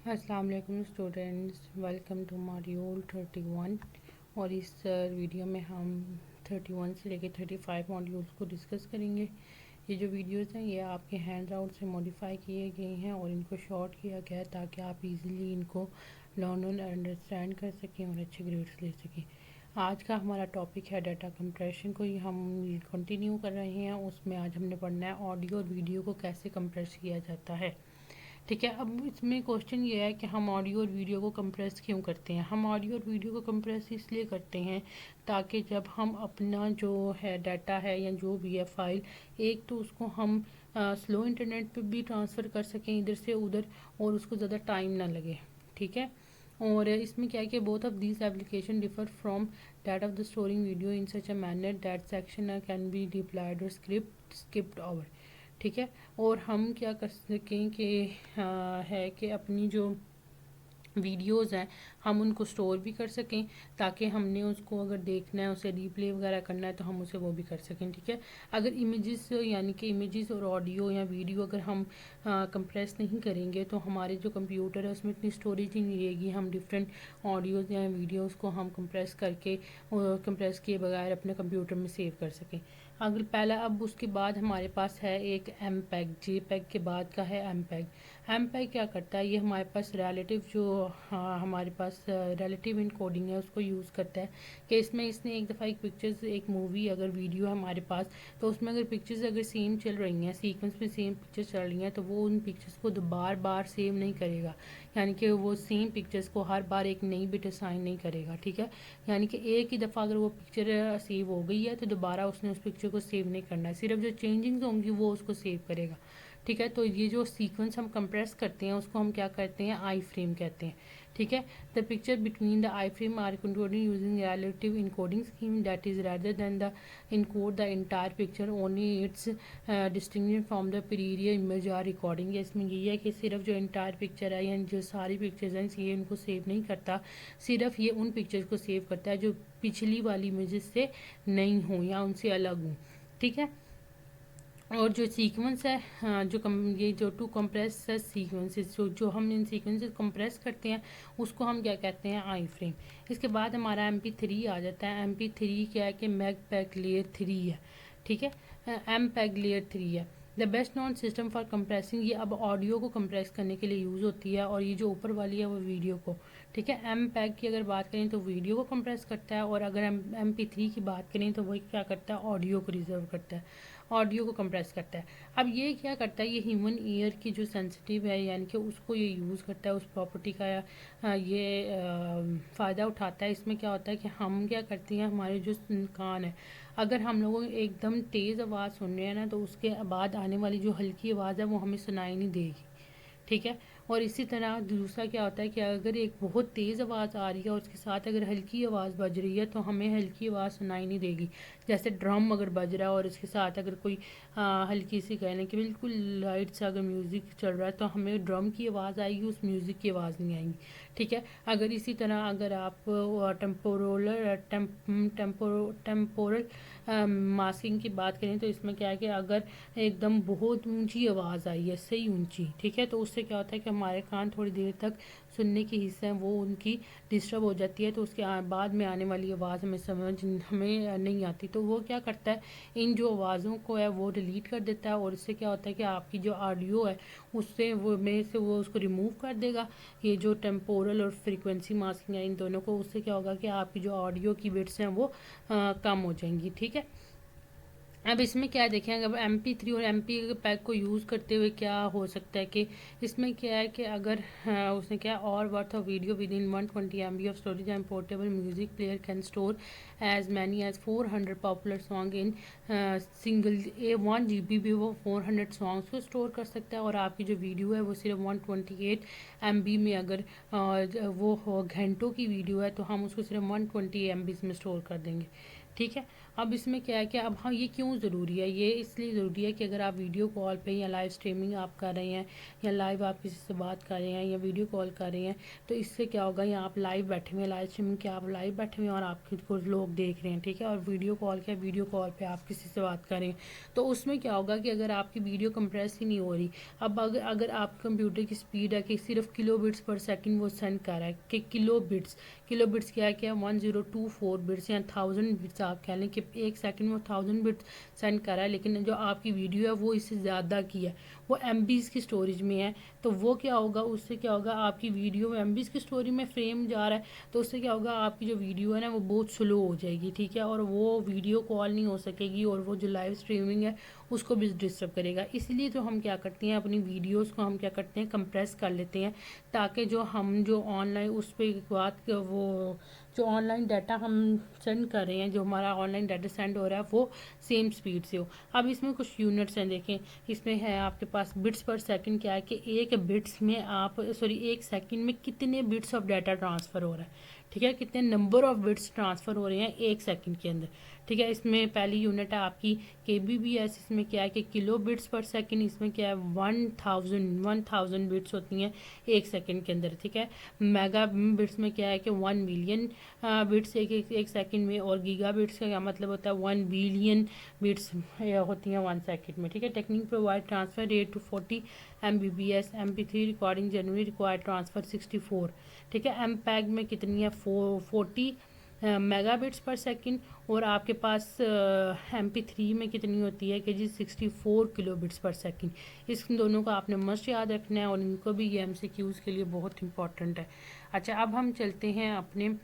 अस्सलाम वालेकुम students, welcome to module 31। और इस वीडियो में हम 31 से लेकर 35 मॉड्यूल्स को डिस्कस करेंगे। ये जो वीडियोस हैं ये आपके हैंड आउट से मॉडिफाई किए गए हैं और इनको शॉर्ट किया गया है ताकि आप इजीली इनको लर्न और अंडरस्टैंड कर सकें और अच्छे ग्रेड्स ले सकें। आज का हमारा टॉपिक है डाटा कंप्रेशन को ही हम कंटिन्यू कर रहे हैं। उसमें आज हमने पढ़ना है ऑडियो और वीडियो को कैसे कंप्रेस किया जाता है। ठीक है, अब इसमें क्वेश्चन ये है कि हम ऑडियो और वीडियो को कंप्रेस क्यों करते हैं। हम ऑडियो और वीडियो को कंप्रेस इसलिए करते हैं ताकि जब हम अपना जो है डाटा है या जो भी है फाइल, एक तो उसको हम स्लो इंटरनेट पे भी ट्रांसफ़र कर सकें इधर से उधर और उसको ज़्यादा टाइम ना लगे। ठीक है, और इसमें क्या है कि both of this application differ from that of the storing video in such a manner that section can be diploid और स्किप्ड ओवर। ठीक है, और हम क्या कर सकें कि है कि अपनी जो वीडियोज़ हैं हम उनको स्टोर भी कर सकें ताकि हमने उसको अगर देखना है उसे रीप्ले वगैरह करना है तो हम उसे वो भी कर सकें। ठीक है, अगर इमेजेस यानी कि इमेजेस और ऑडियो या वीडियो अगर हम कंप्रेस नहीं करेंगे तो हमारे जो कंप्यूटर है उसमें इतनी स्टोरेज ही नहीं रहेगी। हम डिफरेंट ऑडियोज़ या वीडियोज़ को हम कंप्रेस करके कंप्रेस किए बगैर अपने कंप्यूटर में सेव कर सकें। अगर पहला, अब उसके बाद हमारे पास है एक एम पैग, जे पैग के बाद का है एम पैग। एम पैग क्या करता है, ये हमारे पास रिलेटिव जो हमारे पास रिलेटिव इनकोडिंग है उसको यूज़ करता है कि इसमें इसने एक दफ़ा एक पिक्चर्स, एक मूवी अगर वीडियो है हमारे पास तो उसमें अगर पिक्चर्स अगर सेम चल रही हैं, सीक्वेंस में सेम पिक्चर्स चल रही हैं तो वो उन पिक्चर्स को बार बार सेव नहीं करेगा। यानी कि वो सेम पिक्चर्स को हर बार एक नई बिट असाइन नहीं करेगा। ठीक है, यानी कि एक ही दफ़ा अगर वो पिक्चर सेव हो गई है तो दोबारा उसने उस पिक्चर को सेव नहीं करना है, सिर्फ जो चेंजिंग्स होंगी वो उसको सेव करेगा। ठीक है, तो ये जो सीक्वेंस हम कंप्रेस करते हैं उसको हम क्या करते हैं, आई फ्रेम कहते हैं। ठीक है, the picture between the I frame are controlled using relative encoding scheme that is rather than the encode the entire picture only its distinction from the period image are recording. इसमें यही है कि सिर्फ जो इंटायर पिक्चर है या जो सारी पिक्चर्स हैं ये उनको सेव नहीं करता, सिर्फ ये उन पिक्चर्स को सेव करता है जो पिछली वाली इमेजेस से नहीं हों या उनसे अलग हों। ठीक है, और जो सीक्वेंस है ये जो टू कंप्रेस सीक्वेंसेस जो हम इन सीक्वेंसेस कंप्रेस करते हैं उसको हम क्या कहते हैं, आई फ्रेम। इसके बाद हमारा MP3 आ जाता है। MP3 क्या है कि मैग पैक लेयर 3 है। ठीक है, एम पैक लेयर 3 है। The best non system for compressing, ये अब ऑडियो को कंप्रेस करने के लिए यूज़ होती है और ये जो ऊपर वाली है वो वीडियो को। ठीक है, एम पैक की अगर बात करें तो वीडियो को कंप्रेस करता है और अगर MP3 की बात करें तो वही क्या करता है, ऑडियो को रिजर्व करता है, ऑडियो को कंप्रेस करता है। अब ये क्या करता है, ये ह्यूमन ईयर की जो सेंसिटिव है यानी कि उसको ये यूज़ करता है, उस प्रॉपर्टी का ये फ़ायदा उठाता है। इसमें क्या होता है कि हम क्या करते हैं, हमारे जो कान है अगर हम लोगों एकदम तेज़ आवाज़ सुन रहे हैं ना तो उसके बाद आने वाली जो हल्की आवाज़ है वो हमें सुनाई नहीं देगी। ठीक है, और इसी तरह दूसरा क्या होता है कि अगर एक बहुत तेज़ आवाज़ आ रही है और उसके साथ अगर हल्की आवाज़ बज रही है तो हमें हल्की आवाज़ सुनाई नहीं देगी। जैसे ड्रम अगर बज रहा है और उसके साथ अगर कोई हल्की सी कह लें कि बिल्कुल लाइट सा अगर म्यूज़िक चल रहा है तो हमें ड्रम की आवाज़ आएगी, उस म्यूज़िक की आवाज़ नहीं आएगी। ठीक है, अगर इसी तरह अगर आप टेम्पोरल मास्किंग की बात करें तो इसमें क्या है कि अगर एकदम बहुत ऊंची आवाज़ आई है, सही ऊंची, ठीक है, तो उससे क्या होता है कि हमारे कान थोड़ी देर तक सुनने के हिस्से हैं वो उनकी डिस्टर्ब हो जाती है तो उसके बाद में आने वाली आवाज़ हमें नहीं आती। तो वो क्या करता है, इन जो आवाज़ों को है वो डिलीट कर देता है और इससे क्या होता है कि आपकी जो ऑडियो है उससे वो में से वो उसको रिमूव कर देगा। ये जो टेम्पोरल और फ्रीक्वेंसी मास्किंग है इन दोनों को, उससे क्या होगा कि आपकी जो ऑडियो की बिट्स हैं वो कम हो जाएंगी। ठीक है, अब इसमें क्या देखें, अगर MP3 और MP पैक को यूज़ करते हुए क्या हो सकता है कि इसमें क्या है कि अगर उसने क्या और worth of video within 120 MB of storage and portable music player can store as many as 400 popular song in single 1 GB भी वो 400 सॉन्ग्स को स्टोर कर सकता है और आपकी जो वीडियो है वो सिर्फ 128 MB में अगर वो घंटों की वीडियो है तो हम उसको सिर्फ 120 MB में स्टोर कर देंगे। ठीक है, अब इसमें क्या है कि अब हाँ ये क्यों ज़रूरी है, ये इसलिए ज़रूरी है कि अगर आप वीडियो कॉल पे या लाइव स्ट्रीमिंग आप कर रहे हैं या लाइव आप किसी से बात कर रहे हैं या वीडियो कॉल कर रहे हैं, तो इससे क्या होगा, या आप लाइव बैठे हुए हैं, लाइव स्ट्रीमिंग के आप लाइव बैठे हुए हैं और आपको लोग देख रहे हैं, ठीक है, और वीडियो कॉल पे आप किसी से बात कर रहे हैं, तो उसमें क्या होगा कि अगर आपकी वीडियो कंप्रेस ही नहीं हो रही, अब अगर आप कंप्यूटर की स्पीड है कि सिर्फ किलो बिट्स पर सेकंड वो सेंड कर रहा है कि किलो बिट्स क्या है, 1024 बिट्स या 1000 बिट्स आप कह लें कि एक सेकंड में 1000 बिट्स सेंड कर रहा है, लेकिन जो आपकी वीडियो है वो इससे ज़्यादा की है, वो MBs की स्टोरेज में है, तो वो क्या होगा, उससे क्या होगा, आपकी वीडियो में MBs की स्टोरेज में फ्रेम जा रहा है, तो उससे क्या होगा, आपकी जो वीडियो है ना वो बहुत स्लो हो जाएगी, ठीक है, और वो वीडियो कॉल नहीं हो सकेगी और वो जो लाइव स्ट्रीमिंग है उसको भी डिस्टर्ब करेगा। इसीलिए तो हम क्या करते हैं, अपनी वीडियोस को हम क्या करते हैं, कंप्रेस कर लेते हैं, ताकि जो ऑनलाइन उस पर बात वो जो ऑनलाइन डाटा हम सेंड कर रहे हैं, जो हमारा ऑनलाइन डाटा सेंड हो रहा है वो सेम स्पीड से हो। अब इसमें कुछ यूनिट्स हैं, देखें इसमें है आपके पास बिट्स पर सेकंड, क्या है कि एक सेकंड में कितने बिट्स ऑफ डाटा ट्रांसफ़र हो रहा है, ठीक है, कितने नंबर ऑफ बिट्स ट्रांसफ़र हो रहे हैं एक सेकंड के अंदर, ठीक है। इसमें पहली यूनिट है आपकी KBBS, इसमें क्या है कि किलो बिट्स पर सेकंड, इसमें क्या है 1000 बिट्स होती हैं एक सेकंड के अंदर, ठीक है। मेगा बिट्स में क्या है कि 1 मिलियन बिट्स एक सेकंड में, और गीगा बिट्स का क्या मतलब होता है 1 बिलियन बिट्स होती हैं 1 सेकंड में, ठीक है। Technique provide transfer rate to 40 Mbps, MP3 recording generally required transfer 64, ठीक है। MPEG में कितनी है 40 मेगाबिट्स पर सेकंड, और आपके पास MP3 में कितनी होती है कि जी 64 किलोबिट्स पर सेकंड। इस दोनों को आपने मस्ट याद रखना है और इनको भी ये MCQs के लिए बहुत इंपॉर्टेंट है। अच्छा, अब हम चलते हैं अपने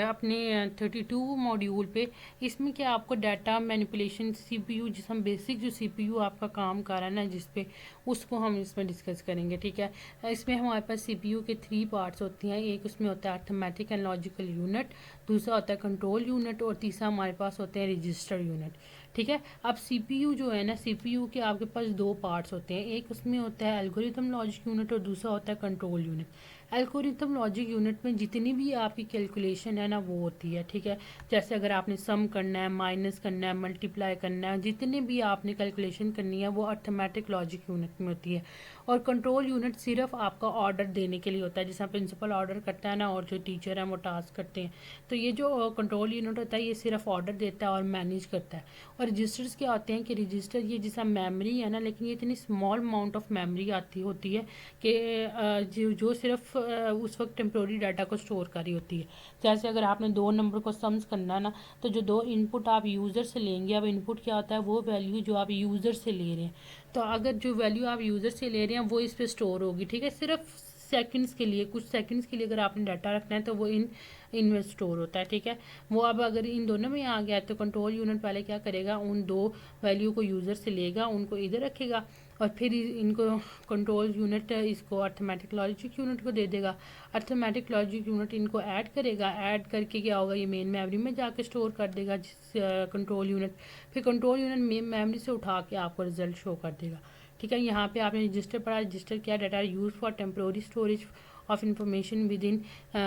अपने 32 मॉड्यूल पे। इसमें क्या आपको डाटा मैनिपुलेशन CPU, जिस हम बेसिक जो CPU आपका काम कर रहा है ना जिस पे, उसको हम इसमें डिस्कस करेंगे, ठीक है। इसमें हमारे पास CPU के 3 पार्ट्स होती हैं, एक उसमें होता है अर्थमेटिक एंड लॉजिकल यूनिट, दूसरा होता है कंट्रोल यूनिट, और तीसरा हमारे पास होते हैं रजिस्टर यूनिट, ठीक है। अब CPU जो है ना, CPU के आपके पास 2 पार्ट्स होते हैं, एक उसमें होता है एल्गोरिथम लॉजिक यूनिट और दूसरा होता है control unit. Algorithm logic unit में जितनी भी आपकी कैलकुलेशन है ना वो होती है, ठीक है। जैसे अगर आपने सम करना है, माइनस करना है, मल्टीप्लाई करना है, जितनी भी आपने कैलकुलेशन करनी है वो अर्थमेटिक लॉजिक यूनिट में होती है। और कंट्रोल यूनिट सिर्फ आपका ऑर्डर देने के लिए होता है, जैसा प्रिंसिपल ऑर्डर करता है ना और जो टीचर है वो टास्क करते हैं, तो ये जो कंट्रोल यूनिट होता है ये सिर्फ ऑर्डर देता है और मैनेज करता है। और रजिस्टर्स क्या होते हैं कि रजिस्टर ये जैसा मेमोरी है ना, लेकिन ये इतनी स्मॉल अमाउंट ऑफ मेमोरी होती है कि जो सिर्फ उस वक्त टेम्प्रोरी डाटा को स्टोर कर रही होती है। जैसे अगर आपने 2 नंबर को सम्स करना ना, तो जो 2 इनपुट आप यूज़र से लेंगे, अब इनपुट क्या होता है, वो वैल्यू जो आप यूज़र से ले रहे हैं, तो अगर जो वैल्यू आप यूज़र से ले रहे हैं वो इस पर स्टोर होगी, ठीक है। सिर्फ सेकंड्स के लिए, कुछ सेकंड्स के लिए अगर आपने डाटा रखना है तो वो इनमें स्टोर होता है, ठीक है। वो अब अगर इन दोनों में आ गया तो कंट्रोल यूनिट पहले क्या करेगा, उन 2 वैल्यू को यूज़र से लेगा, उनको इधर रखेगा और फिर इनको कंट्रोल यूनिट इसको अर्थमेटिक लॉजिक यूनिट को दे देगा। अर्थमेटिक लॉजिक यूनिट इनको ऐड करेगा, ऐड करके क्या होगा, ये मेन मेमोरी में जाके स्टोर कर देगा कंट्रोल यूनिट, फिर कंट्रोल यूनिट मेन मेमोरी से उठा के आपको रिजल्ट शो कर देगा, ठीक है। यहाँ पे आपने रजिस्टर पढ़ा, रजिस्टर क्या, data use for temporary storage of information within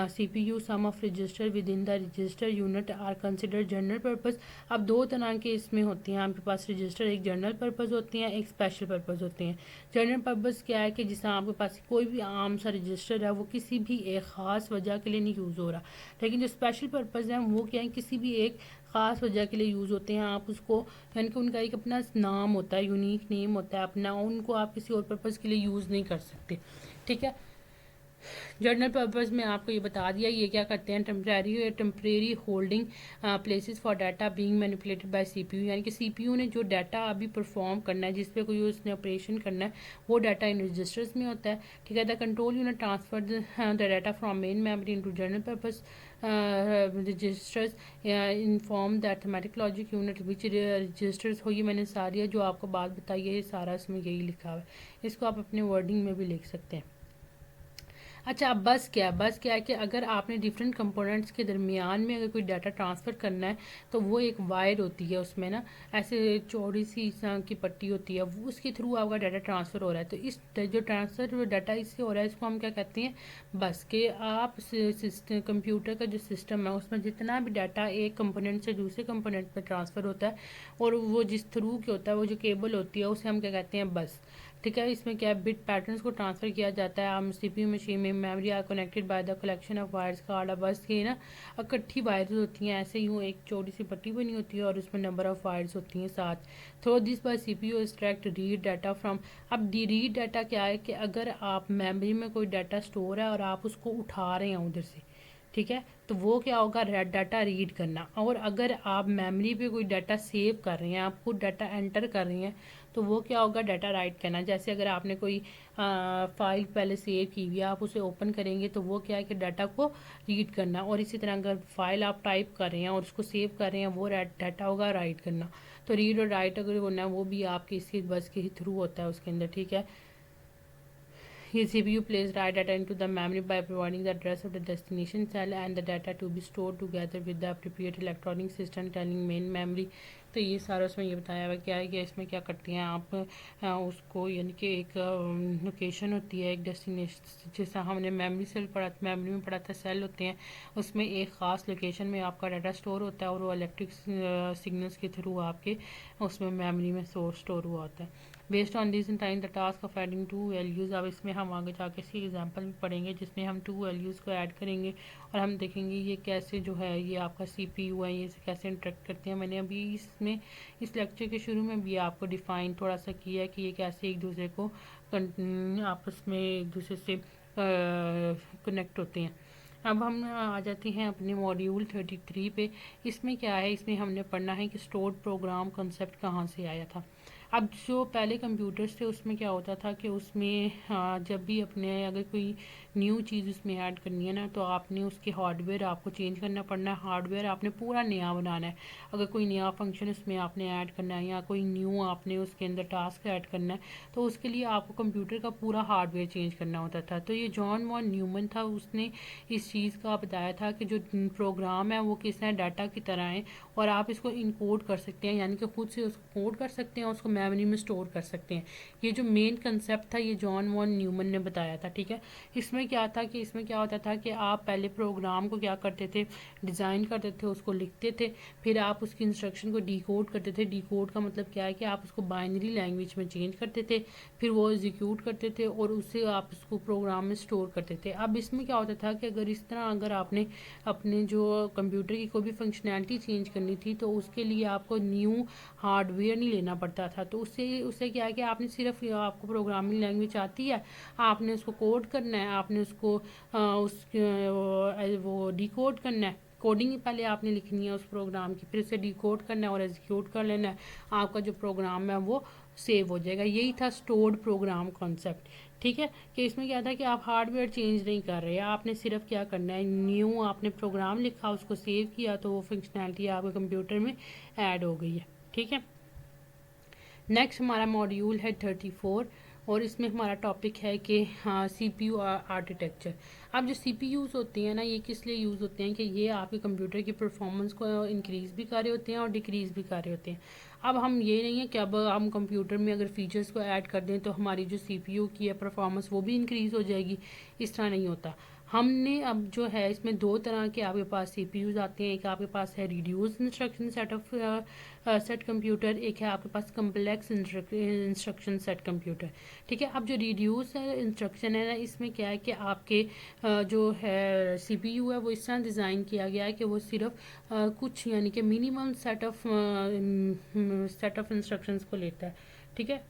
CPU. Some of register within the register unit are considered general purpose. अब 2 तरह के इसमें होती हैं आपके पास रजिस्टर, एक जनरल पर्पज़ होती हैं, एक स्पेशल पर्पज़ होती हैं। जनरल पर्पज़ क्या है कि जिससे आपके पास कोई भी आम सा रजिस्टर है वो किसी भी एक ख़ास वजह के लिए नहीं यूज़ हो रहा, लेकिन जो स्पेशल पर्पज़ है वो क्या है, किसी भी एक ख़ास वजह के लिए यूज़ होते हैं। आप उसको यानी कि उनका एक अपना नाम होता है, यूनिक नेम होता है अपना, उनको आप किसी और पर्पज़ के लिए यूज़ नहीं कर सकते, ठीक है। जनरल पर्पज़ में आपको ये बता दिया, ये क्या करते हैं, temporary holding places for data being manipulated bye CPU, यानी कि CPU ने जो डाटा अभी परफॉर्म करना है, जिस पे कोई उसने ऑपरेशन करना है, वो डाटा इन रजिस्टर्स में होता है, ठीक है। The control unit transfer the data from main memory into general purpose registers inform the arithmetic logic unit which registers हो। ये मैंने सारी जो आपको बात बताई है ये सारा इसमें यही लिखा हुआ है, इसको आप अपने वर्डिंग में भी लिख सकते हैं। अच्छा, अब बस क्या है कि अगर आपने डिफरेंट कंपोनेंट्स के दरमियान में अगर कोई डाटा ट्रांसफ़र करना है तो वो एक वायर होती है, उसमें ना ऐसे चौड़ी सी इस तरह की पट्टी होती है, वो उसके थ्रू आपका डाटा ट्रांसफ़र हो रहा है। तो इस जो ट्रांसफ़र डाटा इससे हो रहा है इसको हम क्या कहते हैं, बस कि आप सिस्टम कंप्यूटर का जो सिस्टम है उसमें जितना भी डाटा एक कंपोनेंट से दूसरे कंपोनेंट में ट्रांसफ़र होता है और वो जिस थ्रू के होता है, वो जो केबल होती है उसे हम क्या कहते हैं, बस। ठीक है, इसमें क्या है, बिट पैटर्न्स को ट्रांसफ़र किया जाता है। हम सीपीयू मशीन में memory are connected by the collection of wires का आड़ा, बस ये ना इकट्ठी वायर्स होती हैं, ऐसे यूँ एक छोटी सी पट्टी बनी होती है और उसमें नंबर ऑफ वायर्स होती हैं 7। Through this by CPU extract read data from. अब डी रीड डाटा क्या है कि अगर आप मेमोरी में कोई डाटा स्टोर है और आप उसको उठा रहे हैं उधर से, ठीक है, तो वो क्या होगा, डाटा रीड करना। और अगर आप मेमोरी पे कोई डाटा सेव कर रहे हैं, आप खुद डाटा एंटर कर रहे हैं, तो वो क्या होगा, डाटा राइट करना। जैसे अगर आपने कोई फाइल पहले सेव की हुई है, आप उसे ओपन करेंगे तो वो क्या है कि डाटा को रीड करना। और इसी तरह अगर फाइल आप टाइप कर रहे हैं और उसको सेव कर रहे हैं, वो डाटा होगा राइट करना। तो रीड और राइट अगर होना है वो भी आपके इसी बस के ही थ्रू होता है उसके अंदर, ठीक है। Here CPU plays write data into the memory by providing the address of the destination cell and the data to be stored together with the appropriate electronic system telling main memory। तो ये सारा उसमें ये बताया हुआ क्या है कि इसमें क्या करती हैं आप, उसको यानी कि एक लोकेशन होती है, एक डेस्टिनेशन, जैसा हमने मेमोरी सेल पढ़ा, मेमोरी में पढ़ा था सेल होते हैं, उसमें एक ख़ास लोकेशन में आपका डाटा स्टोर होता है और वो इलेक्ट्रिक सिग्नल्स के थ्रू आपके उसमें मेमोरी में स्टोर हुआ होता है। Based on this in time the task of adding 2 values. अब इसमें हम आगे जाके इसकी एग्जांपल भी पढ़ेंगे जिसमें हम 2 वैल्यूज़ को ऐड करेंगे और हम देखेंगे ये कैसे जो है ये आपका सीपीयू है ये कैसे इंटरेक्ट करते हैं। मैंने अभी इसमें इस लेक्चर के शुरू में भी आपको डिफ़ाइन थोड़ा सा किया है कि ये कैसे एक दूसरे को आपस में एक दूसरे से कनेक्ट होते हैं। अब हम आ जाते हैं अपने मॉड्यूल 33 पे। इसमें क्या है, इसमें हमने पढ़ना है कि स्टोर्ड प्रोग्राम कॉन्सेप्ट कहाँ से आया था। अब जो पहले कंप्यूटर्स थे उसमें क्या होता था कि उसमें जब भी अपने अगर कोई न्यू चीज़ उसमें ऐड करनी है ना, तो आपने उसके हार्डवेयर आपको चेंज करना पड़ना है, हार्डवेयर आपने पूरा नया बनाना है। अगर कोई नया फंक्शन उसमें आपने ऐड करना है या कोई न्यू आपने उसके अंदर टास्क ऐड करना है, तो उसके लिए आपको कंप्यूटर का पूरा हार्डवेयर चेंज करना होता था। तो ये जॉन वॉन न्यूमन था, उसने इस चीज़ का बताया था कि जो प्रोग्राम है वो किस तरह डाटा की तरह है और आप इसको इनकोड कर सकते हैं, यानी कि खुद से उसको कोड कर सकते हैं, उसको मेमोरी में स्टोर कर सकते हैं। ये जो मेन कंसेप्ट था ये जॉन वॉन न्यूमन ने बताया था, ठीक है। इसमें क्या था कि इसमें क्या होता था कि आप पहले प्रोग्राम को क्या करते थे, डिज़ाइन करते थे, उसको लिखते थे, फिर आप उसकी इंस्ट्रक्शन को डिकोड करते थे। डिकोड का मतलब क्या है कि आप उसको बाइनरी लैंग्वेज में चेंज करते थे, फिर वो एग्जीक्यूट करते थे और उससे आप उसको प्रोग्राम में स्टोर करते थे। अब इसमें क्या होता था कि अगर इस तरह अगर आपने अपने जो कंप्यूटर की कोई भी फंक्शनैलिटी चेंज करनी थी तो उसके लिए आपको न्यू हार्डवेयर नहीं लेना पड़ता था। तो उससे उससे क्या है कि आपने सिर्फ आपको प्रोग्रामिंग लैंग्वेज आती है, आपने उसको कोड करना है, आपने उसको वो डिकोड करना है, कोडिंग ही पहले आपने लिखनी है उस प्रोग्राम की, फिर उसे डिकोड करना है और एग्जीक्यूट कर लेना है, आपका जो प्रोग्राम है वो सेव हो जाएगा। यही था स्टोर्ड प्रोग्राम कॉन्सेप्ट, ठीक है। कि इसमें क्या था कि आप हार्डवेयर चेंज नहीं कर रहे, आपने सिर्फ क्या करना है, न्यू आपने प्रोग्राम लिखा, उसको सेव किया, तो वो फंक्शनैलिटी आपके कंप्यूटर में ऐड हो गई है, ठीक है। नेक्स्ट हमारा मॉड्यूल है 34 और इसमें हमारा टॉपिक है कि हाँ CPU आर्किटेक्चर। अब जो CPUs होते हैं ना, ये किस लिए यूज़ होते हैं कि ये आपके कंप्यूटर की परफॉर्मेंस को इंक्रीज़ भी कर रहे होते हैं और डिक्रीज़ भी कर रहे होते हैं। अब हम ये नहीं है कि अब हम कंप्यूटर में अगर फीचर्स को ऐड कर दें तो हमारी जो CPU की है परफॉर्मेंस वो भी इंक्रीज़ हो जाएगी, इस तरह नहीं होता। हमने अब जो है इसमें दो तरह के आपके पास CPUs आते हैं। एक आपके पास है reduce instruction set of set computer, एक है आपके पास कम्प्लेक्स इंस्ट्रक्शन सेट कंप्यूटर, ठीक है। अब जो रिड्यूस इंस्ट्रक्शन है ना, इसमें क्या है कि आपके जो है CPU है वो इस तरह डिज़ाइन किया गया है कि वो सिर्फ कुछ यानी कि मिनिमम सेट ऑफ इंस्ट्रक्शंस को लेता है, ठीक है,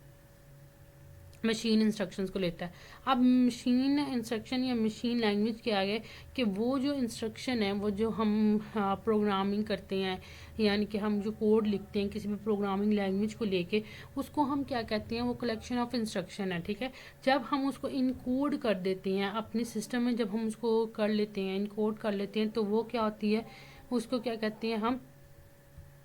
मशीन इंस्ट्रक्शंस को लेता है। अब मशीन इंस्ट्रक्शन या मशीन लैंग्वेज क्या है कि वो जो इंस्ट्रक्शन है वो जो हम प्रोग्रामिंग करते हैं, यानी कि हम जो कोड लिखते हैं किसी भी प्रोग्रामिंग लैंग्वेज को लेके, उसको हम क्या कहते हैं, वो कलेक्शन ऑफ इंस्ट्रक्शन है, ठीक है। जब हम उसको इनकोड कर देते हैं अपने सिस्टम में, जब हम उसको कर लेते हैं इनकोड कर लेते हैं, तो वो क्या होती है, उसको क्या कहते हैं हम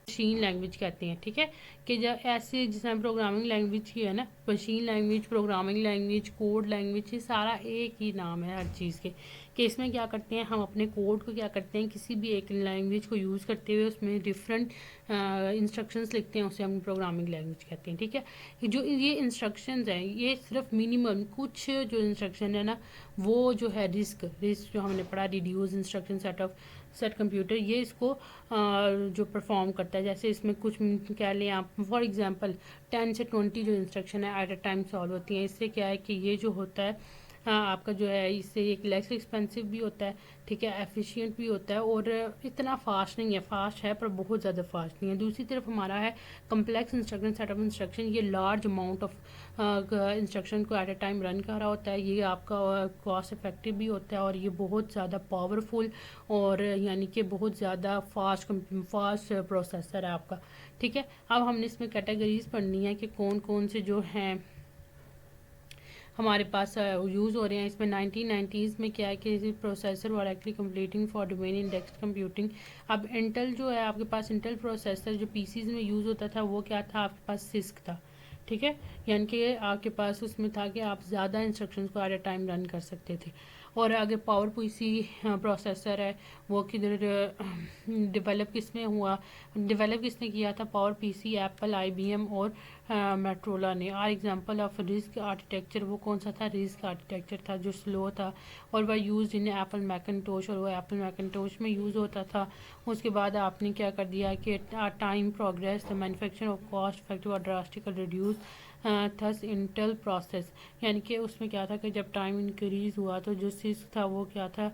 मशीन लैंग्वेज कहते हैं। ठीक है, कि जब ऐसे जिसमें प्रोग्रामिंग लैंग्वेज की है ना, machine language, programming language, code language, ये सारा एक ही नाम है हर चीज़ के। कि इसमें क्या करते हैं, हम अपने कोड को क्या करते हैं, किसी भी एक लैंग्वेज को यूज़ करते हुए उसमें डिफरेंट इंस्ट्रक्शंस लिखते हैं, उसे हम प्रोग्रामिंग लैंग्वेज कहते हैं। ठीक है, जो ये इंस्ट्रक्शंस हैं ये सिर्फ मिनिमम कुछ जो इंस्ट्रक्शन है ना, वो जो है रिस्क जो हमने पढ़ा, रिड्यूस इंस्ट्रक्शन सेट कंप्यूटर, ये इसको जो परफॉर्म करता है। जैसे इसमें कुछ कह लें आप, फॉर एग्जांपल 10 से 20 जो इंस्ट्रक्शन है एट अ टाइम सॉल्व होती हैं। इससे क्या है कि ये जो होता है आपका जो है, इससे एक लेस एक्सपेंसिव भी होता है। ठीक है, एफिशिएंट भी होता है और इतना फास्ट नहीं है, फास्ट है पर बहुत ज़्यादा फास्ट नहीं है। दूसरी तरफ हमारा है complex instruction set of instruction, ये लार्ज अमाउंट ऑफ इंस्ट्रक्शन को एट अ टाइम रन कर रहा होता है। ये आपका कॉस्ट इफेक्टिव भी होता है और ये बहुत ज़्यादा पावरफुल और यानी कि बहुत ज़्यादा फास्ट प्रोसेसर है आपका। ठीक है, अब हमने इसमें कैटेगरीज पढ़नी है कि कौन कौन से जो हैं हमारे पास यूज़ हो रहे हैं। इसमें 1990s में क्या है कि processor were actually completing for domain index computing. अब इंटेल जो है आपके पास, इंटेल प्रोसेसर जो पीसीज में यूज़ होता था वो क्या था, आपके पास सिस्क था। ठीक है, यानी कि आपके पास उसमें था कि आप ज़्यादा इंस्ट्रक्शंस को एट अ टाइम रन कर सकते थे। और अगर पावर पीसी प्रोसेसर है वो किधर डेवलप किसमें हुआ, डेवलप किसने किया था, पावर पीसी, एप्पल, आईबीएम और मेट्रोला ने। Are example of RISC architecture, वो कौन सा था, रिस्क आर्किटेक्चर था जो स्लो था और वह यूज इन एप्पल मैकिनटोश, और वो एप्पल मैकिनटोश में यूज़ होता था। उसके बाद आपने क्या कर दिया कि time progress the manufacture of cost effective और drastical reduce thus Intel process, यानी कि उसमें क्या था कि जब टाइम इंक्रीज़ हुआ तो जो सिस्क था वो क्या था,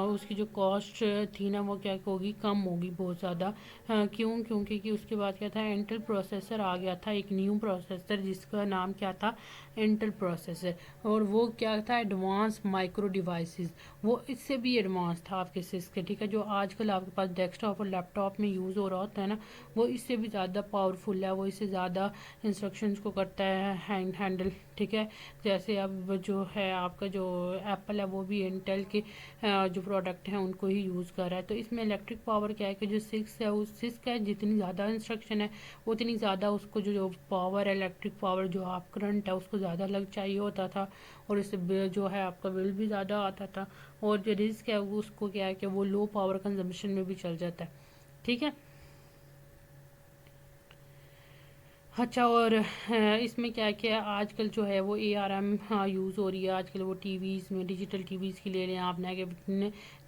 उसकी जो कॉस्ट थी ना वो क्या होगी, कम होगी बहुत ज़्यादा। क्यों, क्योंकि कि उसके बाद क्या था, इंटेल प्रोसेसर आ गया था, एक न्यू प्रोसेसर जिसका नाम क्या था, इंटेल प्रोसेसर। और वो क्या था, एडवांस माइक्रो डिवाइसेस, वो इससे भी एडवांस था आपके सिस्क के। ठीक है, जो आजकल आपके पास डेस्कटॉप और लैपटॉप में यूज़ हो रहा होता है ना, वो इससे भी ज़्यादा पावरफुल है, वो इससे ज़्यादा इंस्ट्रक्शंस को करता है हैंडल। ठीक है, जैसे अब जो है आपका जो एप्पल है वो भी इंटेल के जो प्रोडक्ट हैं उनको ही यूज़ कर रहा है। तो इसमें इलेक्ट्रिक पावर क्या है कि जो सिक्स है, उस सिक्स का जितनी ज़्यादा इंस्ट्रक्शन है उतनी ज़्यादा उसको जो पावर है, इलेक्ट्रिक पावर जो आप करंट है उसको ज़्यादा लग चाहिए होता था और इससे जो है आपका बिल भी ज़्यादा आता था। और जो रिस्क है वो उसको क्या है कि वो लो पावर कंजम्पशन में भी चल जाता है। ठीक है, अच्छा, और इसमें क्या किया आजकल जो है वो ARM यूज़ हो रही है आजकल। वो टीवीज़ में, डिजिटल टीवीज़ की ले लें आप,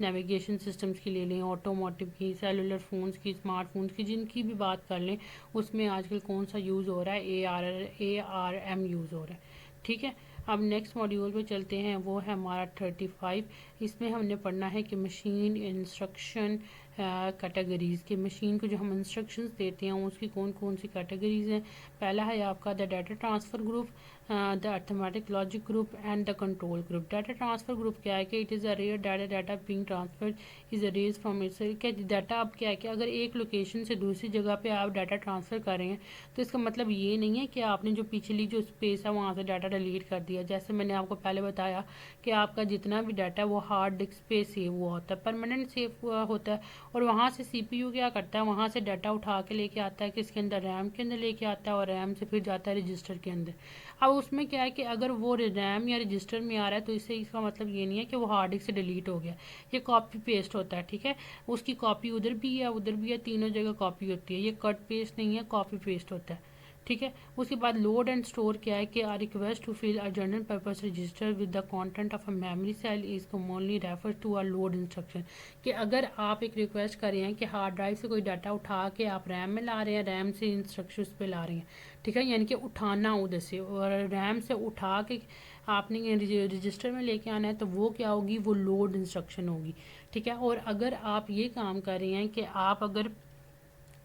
नेविगेशन सिस्टम्स की ले लें, ऑटोमोटिव की, सेलुलर फ़ोन्स की, स्मार्टफोन्स की, जिनकी भी बात कर लें उसमें आजकल कौन सा यूज़ हो रहा है, ARM यूज़ हो रहा है। ठीक है, अब नेक्स्ट मॉड्यूल पे चलते हैं, वो है हमारा 35। इसमें हमने पढ़ना है कि मशीन इंस्ट्रक्शन कैटेगरीज़ के, मशीन को जो हम इंस्ट्रक्शंस देते हैं उसकी कौन कौन सी कैटेगरीज़ हैं। पहला है आपका the data transfer group, the arithmetic logic group and the control group. Data transfer group क्या है कि it is a rare data being transferred is a rage from its, क्या डाटा अब क्या है कि अगर एक लोकेशन से दूसरी जगह पे आप डाटा ट्रांसफ़र कर रहे हैं तो इसका मतलब ये नहीं है कि आपने जो पिछली जो स्पेस है वहाँ से डाटा डिलीट कर दिया। जैसे मैंने आपको पहले बताया कि आपका जितना भी डाटा है वो हार्ड डिस्क पे सेव हुआ होता है, परमानेंट सेव हुआ होता है, और वहाँ से CPU क्या करता है, वहाँ से डाटा उठा के लेके आता है किसके अंदर, रैम के अंदर लेके आता है, और रैम से फिर जाता है रजिस्टर के अंदर। अब उसमें क्या है कि अगर वो रैम या रजिस्टर में आ रहा है तो इससे इसका मतलब ये नहीं है कि वो हार्ड डिस्क से डिलीट हो गया, ये कॉपी पेस्ट होता है। ठीक है, उसकी कॉपी उधर भी है उधर भी है, तीनों जगह कॉपी होती है, ये कट पेस्ट नहीं है, कॉपी पेस्ट होता है। ठीक है, उसके बाद लोड एंड स्टोर क्या है कि are request to fill a general purpose register with the content of a memory cell is commonly refer to a load instruction. कि अगर आप एक रिक्वेस्ट कर रहे हैं कि हार्ड ड्राइव से कोई डाटा उठा के आप रैम में ला रहे हैं, रैम से इंस्ट्रक्शन पे ला रहे हैं, ठीक है, यानी कि उठाना उधर से, और रैम से उठा के आपने रजिस्टर में लेके आना है, तो वो क्या होगी, वो लोड इंस्ट्रक्शन होगी। ठीक है, और अगर आप ये काम कर रहे हैं कि आप अगर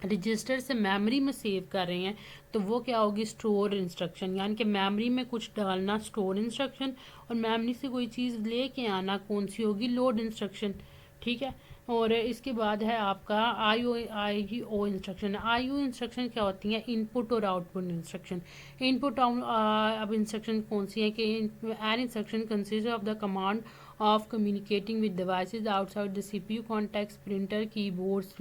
रजिस्टर से मेमोरी में सेव कर रहे हैं तो वो क्या होगी, स्टोर इंस्ट्रक्शन, यानी कि मेमोरी में कुछ डालना स्टोर इंस्ट्रक्शन, और मेमोरी से कोई चीज़ लेके आना कौन सी होगी, लोड इंस्ट्रक्शन। ठीक है, और इसके बाद है आपका IO इंस्ट्रक्शन। IO इंस्ट्रक्शन क्या होती हैं, इनपुट और आउटपुट इंस्ट्रक्शन। इनपुट अब इंस्ट्रक्शन कौन सी है कि an instruction consist of the command of communicating with devices outside the CPU context, printer, keyboards.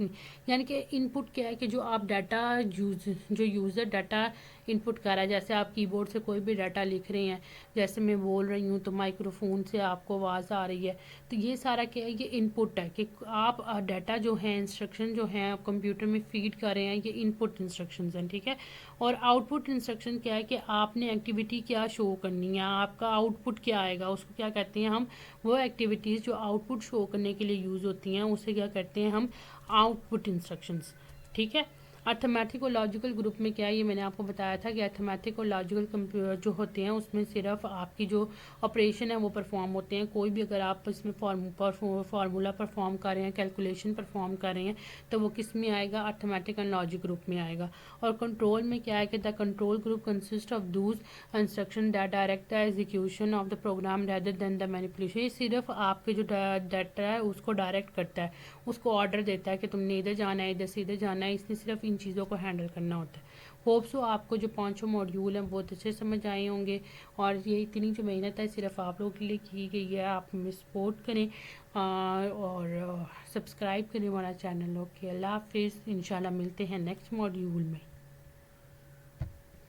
यानी कि इनपुट क्या है कि जो आप डाटा जो यूज़र डाटा इनपुट कर रहा है, जैसे आप कीबोर्ड से कोई भी डाटा लिख रहे हैं, जैसे मैं बोल रही हूँ तो माइक्रोफोन से आपको आवाज़ आ रही है, तो ये सारा क्या है, ये इनपुट है कि आप डाटा जो है, इंस्ट्रक्शन जो है आप कंप्यूटर में फीड कर रहे हैं, ये इनपुट इंस्ट्रक्शंस हैं, ठीक है। और आउटपुट इंस्ट्रक्शन क्या है कि आपने एक्टिविटी क्या शो करनी है, आपका आउटपुट क्या आएगा, उसको क्या कहते हैं हम, वो एक्टिविटीज़ जो आउटपुट शो करने के लिए यूज़ होती हैं उसे क्या कहते हैं हम, आउटपुट इंस्ट्रक्शंस, ठीक है। अर्थमेटिक और लॉजिकल ग्रुप में क्या है, ये मैंने आपको बताया था कि अर्थमेटिक और लॉजिकल कंप्यूटर जो होते हैं उसमें सिर्फ आपकी जो ऑपरेशन है वो परफॉर्म होते हैं। कोई भी अगर आप इसमें फार्मूला परफॉर्म कर रहे हैं, कैलकुलेशन परफॉर्म कर रहे हैं, तो वो किस में आएगा, अर्थमेटिक एंड लॉजिक ग्रुप में आएगा। और कंट्रोल में क्या है कि the control group consist of those instruction that direct the execution of the program rather than the manipulation. ये सिर्फ आपके जो डाटा है उसको डायरेक्ट करता है, उसको ऑर्डर देता है कि तुमने इधर जाना है, इधर से इधर जाना है, इसने सिर्फ इन चीज़ों को हैंडल करना होता है। होप सो आपको जो 5 मॉड्यूल हैं बहुत अच्छे समझ आए होंगे, और ये इतनी जो मेहनत है सिर्फ आप लोगों के लिए की गई है। आप हमें सपोर्ट करें और सब्सक्राइब करें हमारा चैनल। ओके, अल्लाह हाफिज़, इंशाल्लाह मिलते हैं नेक्स्ट मॉड्यूल में।